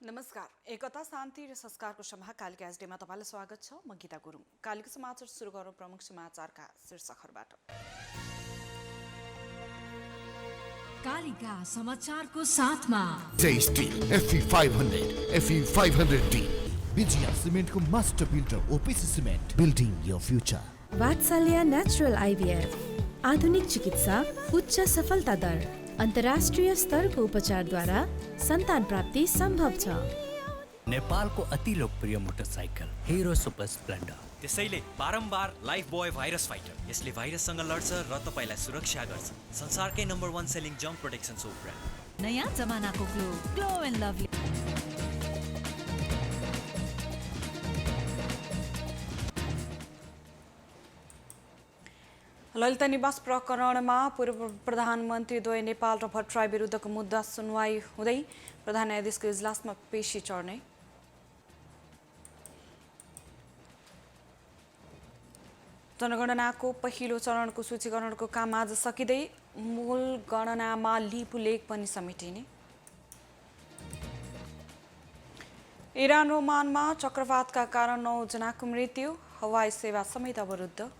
नमस्कार। एकता शान्ति र संस्कारको सभा कालिका एसडीमा तपाईलाई स्वागत छ। म गीता गुरुङ। कालिका समाचार सुरु गरौँ प्रमुख समाचारका शीर्षकहरूबाट। कालिका समाचारको साथमा steel FE 500 FE 500D Vijaya सिमेन्टको master builder OPC cement building your future. Vatsalya natural IVF आधुनिक चिकित्सा उच्च सफलता दर अन्तर्राष्ट्रिय स्तरको उपचारद्वारा सन्तान प्राप्ति सम्भव छ। नेपालको अति लोकप्रिय मोटरसाइकल हिरो सुपर स्प्लेन्डर। त्यसैले बारम्बार लाइफ बोय भाइरस फाइटर। यसले भाइरससँग लड्छ र तपाईलाई सुरक्षा गर्छ। संसारकै नम्बर 1 सेलिङ जम्प प्रोटेक्सन सोप ब्रान्ड। नयाँ जमानाको ग्लो एन्ड लभली। ललिता निवास प्रकरणमा पूर्व प्रधानमन्त्री द्वय नेपाल र भट्टराई विरुद्धको मुद्दा सुनवाई हुँदै प्रधान न्यायाधीशको इजलासमा पेशी चढ्ने। जनगणनाको पहिलो चरणको सूचीकरणको काम आज सकिँदै मूल गणनामा लिपुलेख पनि समेटिने। इरान ओमानमा चक्रवातका कारण 9 जनाको मृत्यु, हवाई सेवा समेत अवरुद्ध।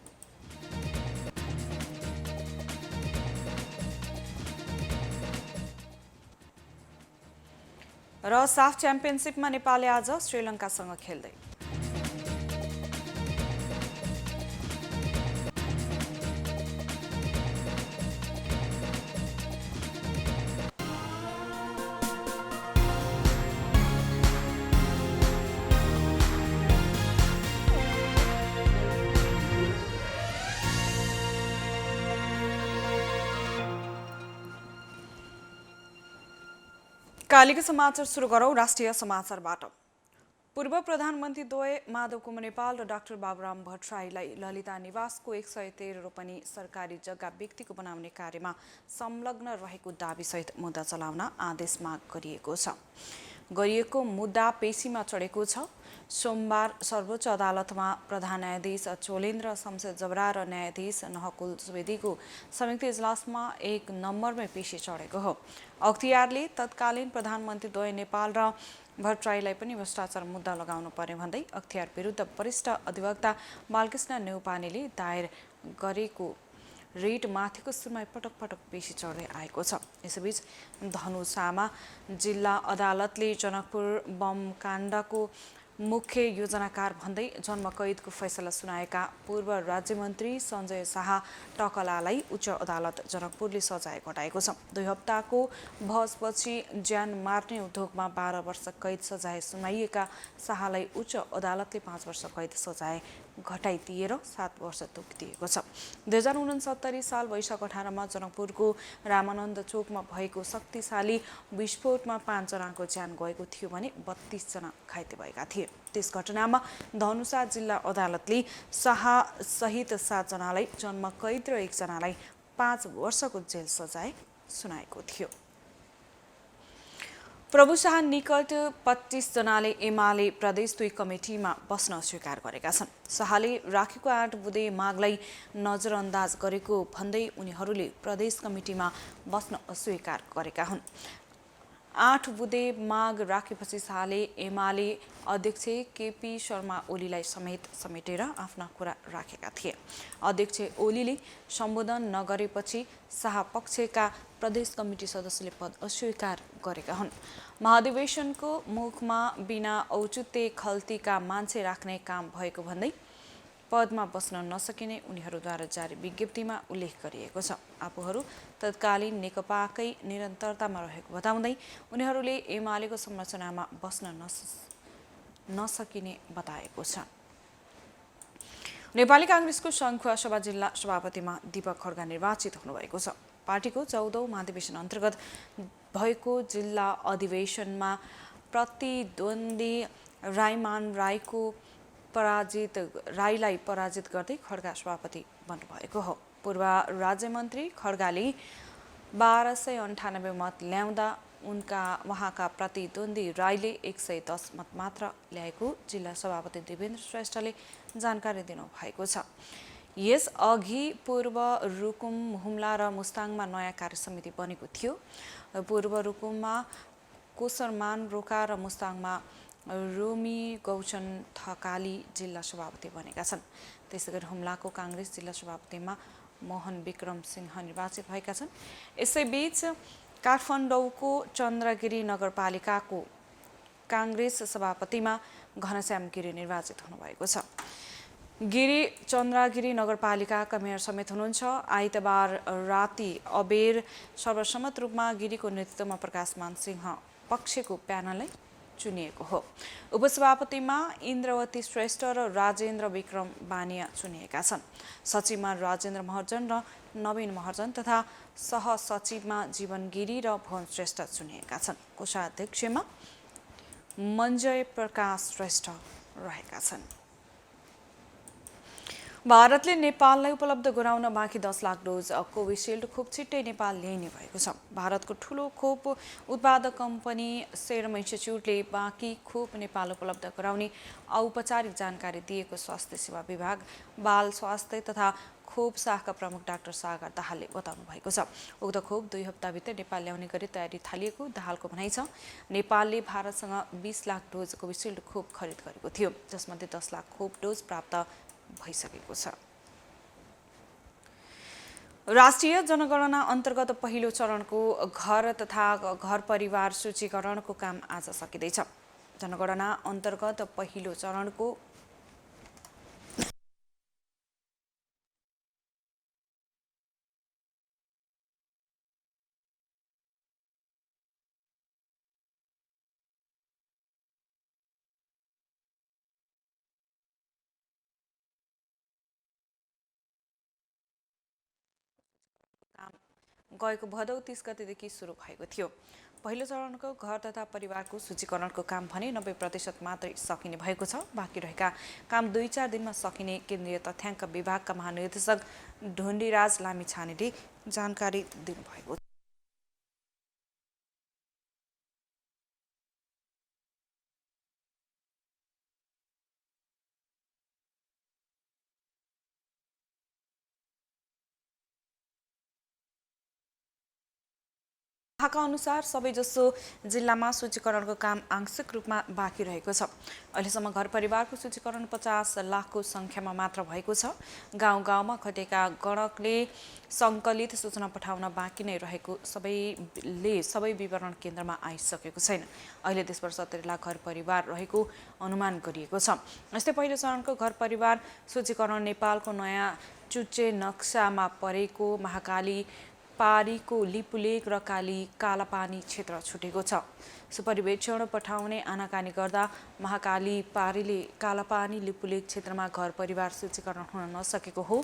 र साफ च्याम्पियनसिपमा नेपालले आज श्रीलङ्कासँग खेल्दै। कालिका समाचार सुरु गरौँ राष्ट्रिय समाचारबाट। पूर्व प्रधानमन्त्री द्वय माधव कुमार नेपाल र डाक्टर बाबुराम भट्टराईलाई ललिता निवासको 113 रोपनी सरकारी जग्गा व्यक्तिको बनाउने कार्यमा संलग्न रहेको दाबीसहित मुद्दा चलाउन आदेश माग गरिएको मुद्दा पेशीमा चढेको छ। सोमबार सर्वोच्च अदालतमा प्रधान न्यायाधीश चोलेन्द्र शमशेर जबरा र न्यायाधीश नहकुल सुवेदीको संयुक्त इजलासमा एक नम्बरमै पेशी चढेको हो। अख्तियारले तत्कालीन प्रधानमन्त्री द्वय नेपाल र भट्टराईलाई पनि भ्रष्टाचार मुद्दा लगाउनु पर्ने भन्दै अख्तियार विरुद्ध वरिष्ठ अधिवक्ता बालकृष्ण नेउपानेले दायर गरेको रिट माथिको सुनवाई पटक पटक पेशी चढ्दै आएको छ। यसैबीच धनुषामा जिल्ला अदालतले जनकपुर बम काण्डको मुख्य योजनाकार भन्दै जन्मकैदको फैसला सुनाएका पूर्व राज्यमन्त्री सञ्जय शाह टकलालाई उच्च अदालत जनकपुरले सजाय घटाएको छ। 2 हप्ताको बहसपछि ज्यान मार्ने उद्योगमा 12 वर्ष कैद सजाय सुनाइएका शाहलाई उच्च अदालतले 5 वर्ष कैद सजाय घटाइदिएर 7 वर्ष तोकिदिएको छ। 2069 साल वैशाख 18 मा जनकपुरको रामानन्द चोकमा भएको शक्तिशाली विस्फोटमा 5 जनाको ज्यान गएको थियो भने 32 जना घाइते भएका थिए। त्यस घटनामा धनुषा जिल्ला अदालतले शाह सहित 7 जनालाई जन्म कैद र 1 जनालाई 5 वर्षको जेल सजाय सुनाएको थियो। प्रभु शाह निकट 25 जनाले एमाले प्रदेश 2 कमिटीमा बस्न स्वीकार गरेका छन्। शाहले राखेको 8 बुँदे मागलाई नजरअन्दाज गरेको भन्दै उनीहरूले प्रदेश कमिटीमा बस्न अस्वीकार गरेका हुन्। 8 बुँदे माग राखेपछि शाहले एमाले अध्यक्ष केपी शर्मा ओलीलाई समेटेर आफ्ना कुरा राखेका थिए। अध्यक्ष ओलीले सम्बोधन नगरेपछि शाह पक्षका प्रदेश कमिटी सदस्यले पद अस्वीकार गरेका हुन्। महाधिवेशनको मुखमा बिना औचित्य खल्तीका मान्छे राख्ने काम भएको भन्दै पदमा बस्न नसकिने उनीहरूद्वारा जारी विज्ञप्तिमा उल्लेख गरिएको छ। आफूहरू तत्कालीन नेकपाकै निरन्तरतामा रहेको बताउँदै उनीहरूले एमालेको संरचनामा बस्न नसकिने बताएको छ। नेपाली कांग्रेसको सङ्खुवासभा जिल्ला सभापतिमा दीपक खड्का निर्वाचित हुनुभएको छ। पार्टीको 14औं महाधिवेशन अन्तर्गत भएको जिल्ला अधिवेशनमा प्रतिद्वन्दी राईमान राईलाई पराजित गर्दै खड्का सभापति बन्नुभएको हो। पूर्व राज्यमन्त्री खड्गाले 1298 मत ल्याउँदा उहाँका प्रतिद्वन्दी राईले 110 मत मात्र ल्याएको जिल्ला सभापति देवेन्द्र श्रेष्ठले जानकारी दिनुभएको छ। यस अघि पूर्व रुकुम हुम्ला र मुस्ताङमा नयाँ कार्य समिति बनेको थियो। पूर्व रुकुममा कोसरमान रोका र मुस्ताङमा रोमी गौचन थकाली जिल्ला सभापति बनेका छन्। त्यसैगरी हुम्लाको काङ्ग्रेस जिल्ला सभापतिमा मोहन विक्रम सिंह निर्वाचित भएका छन्। यसैबीच काठमाडौँको चन्द्रगिरी नगरपालिकाको काङ्ग्रेस सभापतिमा घनश्याम गिरी निर्वाचित हुनुभएको छ। गिरी चन्द्रगिरी नगरपालिकाका मेयर समेत हुनुहुन्छ। आइतबार राति अबेर सर्वसम्मत रूपमा गिरीको नेतृत्वमा प्रकाशमान सिंह पक्षको प्यानललाई चुनिएको हो। उपसभापतिमा इन्द्रवती श्रेष्ठ र राजेन्द्र विक्रम बानिया चुनिएका छन्। सचिवमा राजेन्द्र महर्जन र नवीन महर्जन तथा सहसचिवमा जीवन गिरी र भुवन श्रेष्ठ चुनिएका छन्। कोषाध्यक्षमा मञ्जय प्रकाश श्रेष्ठ रहेका छन्। भारतले नेपाललाई उपलब्ध गराउन बाँकी 10 लाख डोज कोभिसिल्ड खोप छिट्टै नेपाल ल्याइने भएको छ। भारतको ठूलो खोप उत्पादक कम्पनी सेरम इन्स्टिच्युटले बाँकी खोप नेपाल उपलब्ध गराउने औपचारिक जानकारी दिएको स्वास्थ्य सेवा विभाग बाल स्वास्थ्य तथा खोप शाखा प्रमुख डाक्टर सागर दाहालले बताउनु भएको छ। उक्त खोप 2 हप्ताभित्र नेपाल ल्याउने गरी तयारी थालिएको दाहालको भनाइ छ। नेपालले भारतसँग 20 लाख डोज कोभिसिल्ड खोप खरिद गरेको थियो, जसमध्ये 10 लाख खोप डोज प्राप्त भइसकेको छ। राष्ट्रिय जनगणना अन्तर्गत पहिलो चरणको घर तथा घर परिवार सूचीकरणको काम आज सकिँदैछ। जनगणना अन्तर्गत पहिलो चरणको गएको भदौ 30 गतेदेखि सुरु भएको थियो। पहिलो चरणको घर तथा परिवारको सूचीकरणको काम भने 90% मात्रै सकिने भएको छ। बाँकी रहेका काम 2-4 दिनमा सकिने केन्द्रीय तथ्याङ्क विभागका महानिर्देशक ढुण्डीराज लामिछानेले जानकारी दिनुभएको छ। विभागका अनुसार सबैजसो जिल्लामा सूचीकरणको काम आंशिक रूपमा बाँकी रहेको छ। अहिलेसम्म घर परिवारको सूचीकरण 50 लाखको सङ्ख्यामा मात्र भएको छ। गाउँ गाउँमा खटेका गणकले सङ्कलित सूचना पठाउन बाँकी नै रहेको सबै विवरण केन्द्रमा आइसकेको छैन। अहिले देशभर 70 लाख घर परिवार रहेको अनुमान गरिएको छ। यस्तै पहिलो चरणको घर परिवार सूचीकरण नेपालको नयाँ चुच्चे नक्सामा परेको महाकाली पारीको लिपुलेक र कालापानी क्षेत्र छुटेको छ। सुपरिवेक्षण पठाउने आनाकानी गर्दा महाकाली पारीले कालापानी लिपुलेक क्षेत्रमा घर परिवार सूचीकरण हुन नसकेको हो।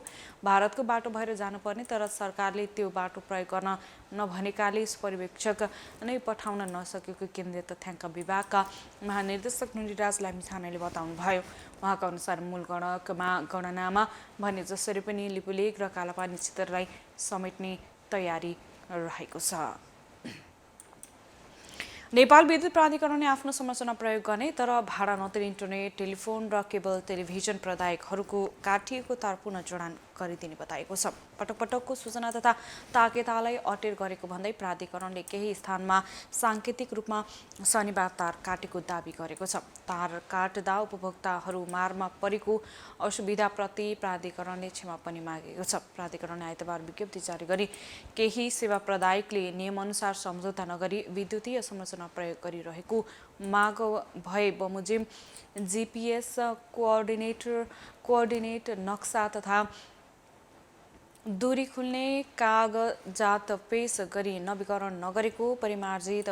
भारतको बाटो भएर जानुपर्ने तर सरकारले त्यो बाटो प्रयोग गर्न नभनेकाले सुपरिवेक्षक नै पठाउन नसकेको केन्द्रीय तथ्याङ्क विभागका महानिर्देशक ढुण्डीराज लामिछानेले बताउनुभयो। उहाँका अनुसार मूल गणनामा भने जसरी पनि लिपुलेक र कालापानी क्षेत्रलाई समेट्ने तयारी रहेको छ। नेपाल विद्युत प्राधिकरणले आफ्नो संरचना प्रयोग गर्ने तर भाडा नतिरी इन्टरनेट, टेलिफोन र केबल टेलिभिजन प्रदायकहरूको काटिएको तार पुनः जडान गरिदिने बताएको छ। पटक पटकको सूचना तथा ताकेतालाई अटेर गरेको भन्दै प्राधिकरणले केही स्थानमा साङ्केतिक रूपमा शनिबार तार काटेको दाबी गरेको छ। तार काट्दा उपभोक्ताहरू मारमा परेको असुविधाप्रति प्राधिकरणले क्षमा पनि मागेको छ। प्राधिकरणले आइतबार विज्ञप्ति जारी गरी केही सेवा प्रदायकले नियमअनुसार सम्झौता नगरी विद्युतीय संरचना प्रयोग गरिरहेको माग भए बमोजिम GPS कोअर्डिनेट नक्सा तथा दूरी खुल्ने कागजात पेश गरी नवीकरण नगरेको परिमार्जित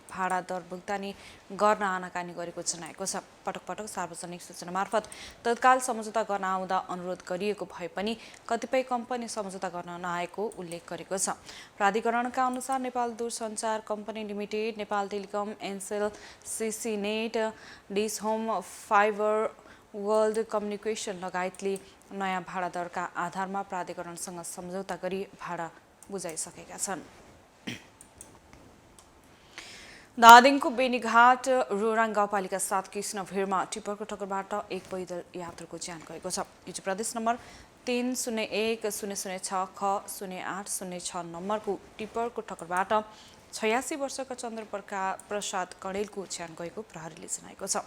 भाडा दर भुक्तानी गर्न आनाकानी गरेको जनाएको छ। पटक पटक सार्वजनिक सूचना मार्फत तत्काल सम्झौता गर्न आउँदा अनुरोध गरिएको भए पनि कतिपय कम्पनी सम्झौता गर्न नआएको उल्लेख गरेको छ। प्राधिकरणका अनुसार नेपाल दूरसञ्चार company limited, Nepal telecom, Ncell, CCNet, dish home, fibre, world communication लगायतले नयाँ भाडा दरका आधारमा प्राधिकरणसँग सम्झौता गरी भाडा बुझाइसकेका छन्। धादिङको बेनीघाट रोराङ गाउँपालिका 7 कृष्ण भिरमा टिप्परको ठक्करबाट एक पैदल यात्रुको ज्यान गएको छ। यो प्रदेश नम्बर 301006 ख 0806 नम्बरको टिप्परको ठक्करबाट 86 वर्षका चन्द्रप्रसाद कणेलको ज्यान गएको प्रहरीले जनाएको छ।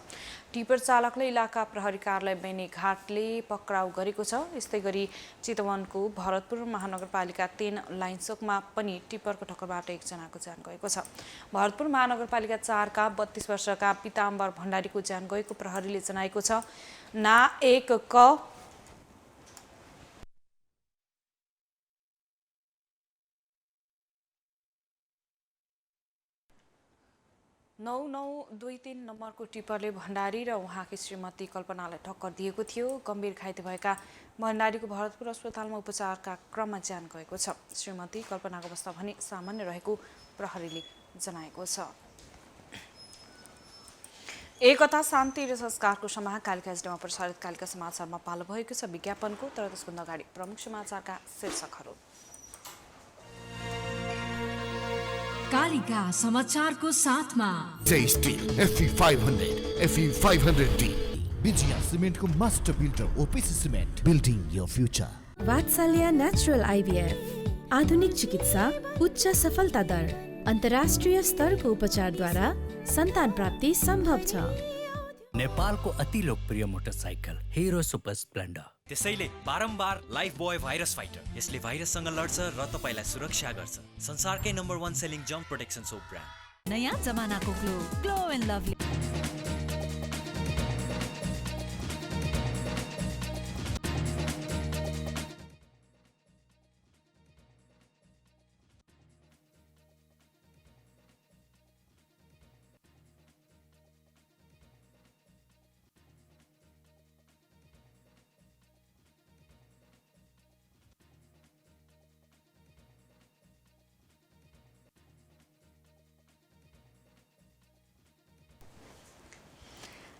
टिपर चालकले इलाका प्रहरी कार्यालय बेनीघाटले पक्राउ गरेको छ। यस्तै गरी चितवनको भरतपुर महानगरपालिका 3 लाइनचोकमा पनि टिपरको ठक्करबाट एकजनाको ज्यान गएको छ। भरतपुर महानगरपालिका 4 का 32 वर्षका पिताम्बर भण्डारीको ज्यान गएको प्रहरीले जनाएको छ। ना 1 क 9923 नम्बरको टिपरले भण्डारी र उहाँकी श्रीमती कल्पनालाई टक्कर दिएको थियो। गम्भीर घाइते भएका भण्डारीको भरतपुर अस्पतालमा उपचारका क्रममा ज्यान गएको छ। श्रीमती कल्पनाको अवस्था भने सामान्य रहेको प्रहरीले जनाएको छ। एकता शान्ति र संस्कारको समाह कालिका एसडीमा प्रसारित कालिका समाचारमा पालो भएको छ विज्ञापनको। तर त्यसभन्दा अगाडि प्रमुख समाचारका शीर्षकहरू। कालिका समाचारको साथमा Jai steel FE 500 FE 500D Vijaya सिमेन्टको master builder OPC cement building your future. Vatsalya natural IVF आधुनिक चिकित्सा उच्च सफलता दर अन्तर्राष्ट्रिय स्तरको उपचारद्वारा सन्तान प्राप्ति सम्भव छ। नेपालको अति लोकप्रिय मोटरसाइकल हिरो सुपर स्प्लेन्डर। त्यसैले बारम्बार लाइफ बोय भाइरस फाइटर यसले भाइरससँग लड्छ र तपाईलाई सुरक्षा गर्छ। संसारकै नम्बर 1 सेलिङ जम्प प्रोटेक्सन सोप ब्रान्ड। नयाँ जमानाको ग्लो एन्ड लभली।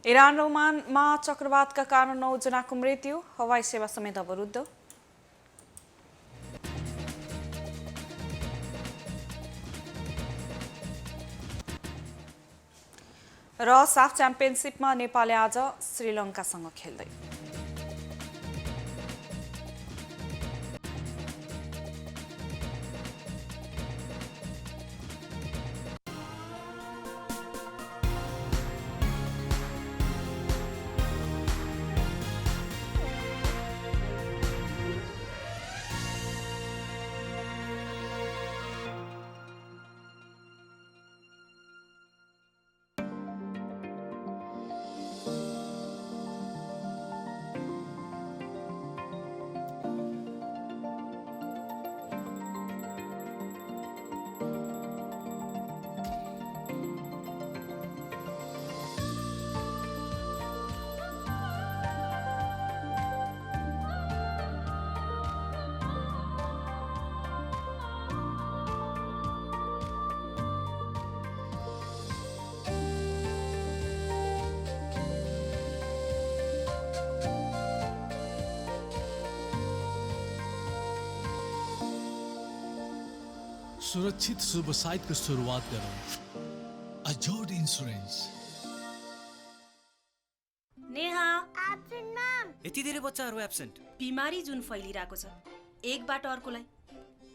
इरान र ओमानमा चक्रवातका कारण 9 जनाको मृत्यु, हवाई सेवा समेत अवरुद्ध। र साफ च्याम्पियनसिपमा नेपालले आज श्रीलङ्कासँग खेल्दै। सुरक्षित शुभ साइटको सुरुवात गरौँ। अजोड इन्स्योरेन्स। Neha absent ma'am. यति धेरै बच्चाहरू एब्सेन्ट। बिमारी जुन फैलिरहेको छ एकबाट अर्कोलाई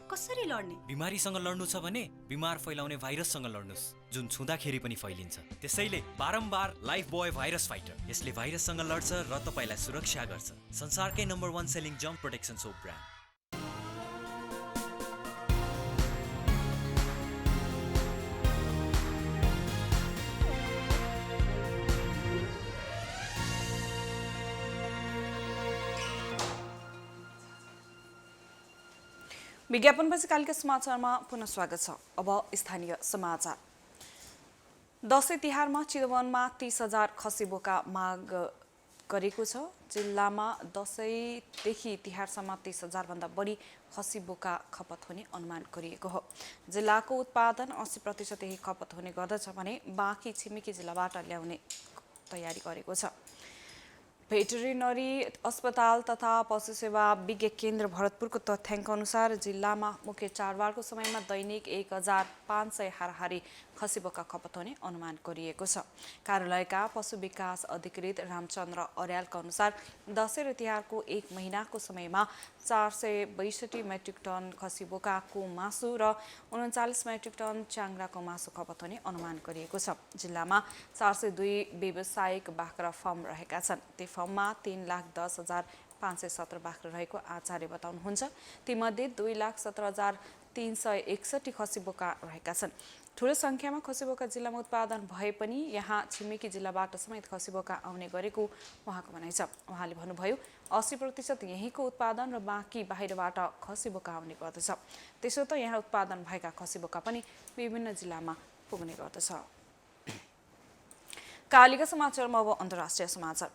कसरी लड्ने? बिमारीसँग लड्नु छ भने बिमार फैलाउने भाइरससँग लड्नुस् जुन छुँदाखेरि पनि फैलिन्छ। त्यसैले बारम्बार लाइफ बोय भाइरस फाइटर यसले भाइरससँग लड्छ र तपाईलाई सुरक्षा गर्छ। संसारकै नम्बर 1 सेलिङ जम्प प्रोटेक्सन सोप ब्रान्ड। विज्ञापनपछि कालिका समाचारमा पुनः स्वागत छ। अब स्थानीय समाचार। दशैं तिहारमा चितवनमा 30,000 खसी बोका माग गरेको छ। जिल्लामा दशैंदेखि तिहारसम्म 30,000 भन्दा बढी खसी बोका खपत हुने अनुमान गरिएको हो। जिल्लाको उत्पादन 80% यही खपत हुने गर्दछ भने बाँकी छिमेकी जिल्लाबाट ल्याउने तयारी गरेको छ। भेटरिनरी अस्पताल तथा पशु सेवा विज्ञ केन्द्र भरतपुरको तथ्याङ्क अनुसार जिल्लामा मुख्य चाडबाडको समयमा दैनिक 1500 हाराहारी खसी बोका खपत हुने अनुमान गरिएको छ। कार्यालयका पशु विकास अधिकृत रामचन्द्र अर्यालका अनुसार दशैँ र तिहारको 1 महिनाको समयमा 462 मेट्रिक टन खसी बोकाको मासु र 39 मेट्रिक टन च्याङ्ग्राको मासु खपत हुने अनुमान गरिएको छ। जिल्लामा 402 व्यावसायिक बाख्रा फर्म रहेका छन्। ती फर्ममा 3,10,517 बाख्रा रहेको आचार्य बताउनुहुन्छ। तीमध्ये 2,17,361 खसी बोका रहेका छन्। ठूलो संख्यामा खसी बोका जिल्लामा उत्पादन भए पनि यहाँ छिमेकी जिल्लाबाट समेत खसी बोका आउने गरेको उहाँको भनाइ छ। उहाँले भन्नुभयो 80% यहीँको उत्पादन र बाँकी बाहिरबाट खसी बोका आउने गर्दछ। त्यसो त यहाँ उत्पादन भएका खसी बोका पनि विभिन्न जिल्लामा पुग्ने गर्दछ। कालिका समाचारमा अब अन्तर्राष्ट्रिय समाचार।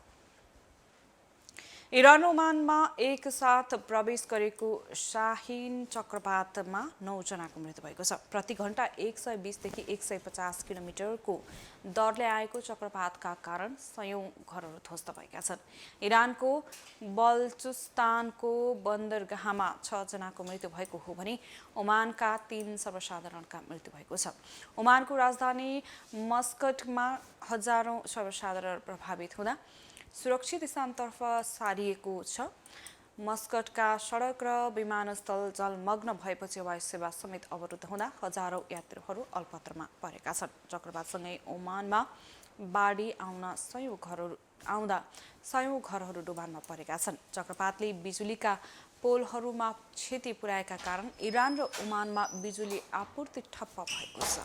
इरान ओमानमा एक साथ प्रवेश गरेको शाहीन चक्रवातमा 9 जनाको मृत्यु भएको छ। प्रति घण्टा 120 देखि 150 किलोमिटरको दरले आएको चक्रवातका कारण सयौं घरहरू ध्वस्त भएका छन्। इरानको बलुचिस्तानको बन्दरगाहमा 6 जनाको मृत्यु भएको हो भने ओमानका 3 सर्वसाधारणका मृत्यु भएको छ। ओमानको राजधानी मस्कटमा हजारौं सर्वसाधारण प्रभावित हुँदा सुरक्षित स्थानतर्फ सारिएको छ। मस्कटका सडक र विमानस्थल जलमग्न भएपछि हवाई सेवा समेत अवरुद्ध हुँदा हजारौं यात्रुहरू अल्पत्रमा परेका छन्। चक्रवातसँगै ओमानमा बाढी आउँदा सयौं घरहरू डुबानमा परेका छन्। चक्रवातले बिजुलीका पोलहरूमा क्षति पुर्याएका कारण इरान र ओमानमा बिजुली आपूर्ति ठप्प भएको छ।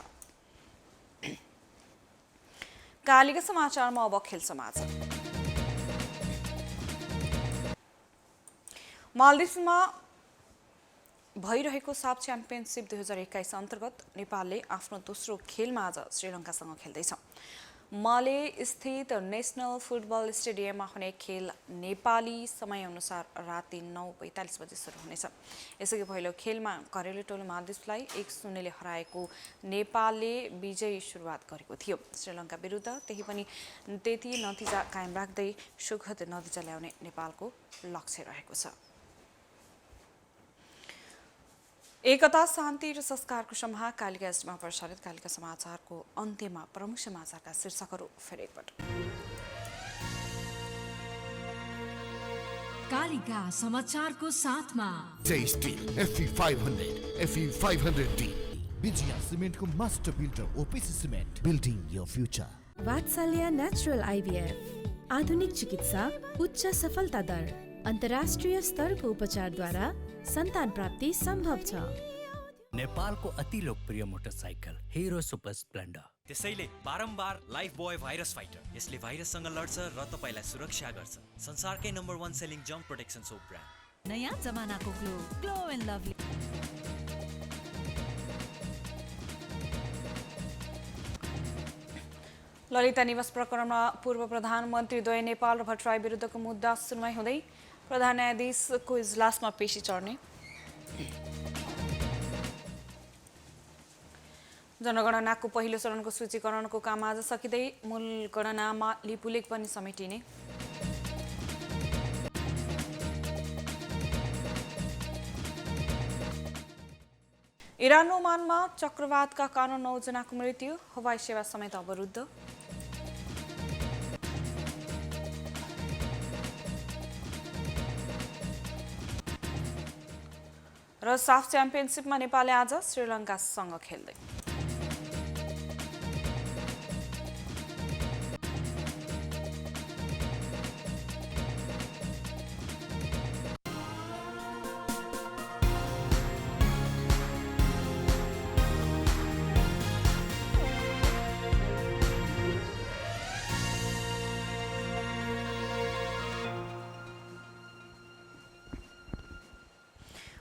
कालिका समाचारमा अब खेल समाचार। मालदिभ्समा भइरहेको साफ च्याम्पियनसिप 2021 अन्तर्गत नेपालले आफ्नो दोस्रो खेलमा आज श्रीलङ्कासँग खेल्दैछ। मले स्थित नेसनल फुटबल स्टेडियममा हुने खेल नेपाली समयअनुसार राति 9:45 बजे सुरु हुनेछ। यसअघि पहिलो खेलमा घरेलु टोली मालदिभ्सलाई 1-0 ले हराएको नेपालले विजयी सुरुवात गरेको थियो। श्रीलङ्का विरुद्ध त्यति नतिजा कायम राख्दै सुखद नतिजा ल्याउने नेपालको लक्ष्य रहेको छ। एकता शान्ति र संस्कारको समाह कालिका एसडीमा प्रसारित कालिका समाचारको अन्त्यमा प्रमुख समाचारका शीर्षकहरू फेरि एकपटक। कालिका समाचारको साथमा steel FE 500 FE 500D Vijaya सिमेन्टको master builder OPC cement building your future. Vatsalya natural IVF आधुनिक चिकित्सा उच्च सफलता दर अन्तर्राष्ट्रिय स्तरको उपचारद्वारा सन्तान प्राप्ति सम्भव छ। नेपालको अति लोकप्रिय मोटरसाइकल हिरो सुपर स्प्लेन्डर। त्यसैले बारम्बार लाइफ बोय भाइरस फाइटर, यसले भाइरससँग लड्छ र तपाईलाई सुरक्षा गर्छ। संसारकै नम्बर 1 सेलिङ जम्प प्रोटेक्सन सोप ब्रान्ड। नयाँ जमानाको ग्लो एन्ड लभली। ललिता निवास प्रकरणमा पूर्व प्रधानमन्त्री द्वय नेपाल र भट्टराई विरुद्धको मुद्दा सुनवाई हुँदै प्रधान न्यायाधीशको इजलासमा पेशी चढ्ने। जनगणनाको पहिलो चरणको सूचीकरणको काम आज सकिँदै मूल गणनामा लिपुलेख पनि समेटिने। इरान ओमानमा चक्रवातका कारण 9 जनाको मृत्यु, हवाई सेवा समेत अवरुद्ध। र साफ च्याम्पियनसिपमा नेपालले आज श्रीलङ्कासँग खेल्दै।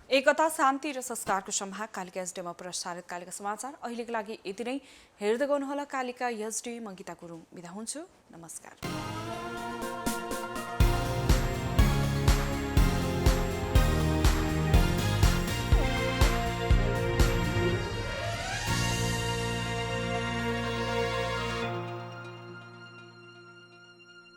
एकता शान्ति र संस्कारको समाह कालिका एसडीमा प्रसारित कालिका समाचार अहिलेको लागि यति नै। हेर्दै गर्नुहोला कालिका एसडी। म गीता गुरुङ बिदा हुन्छु। नमस्कार।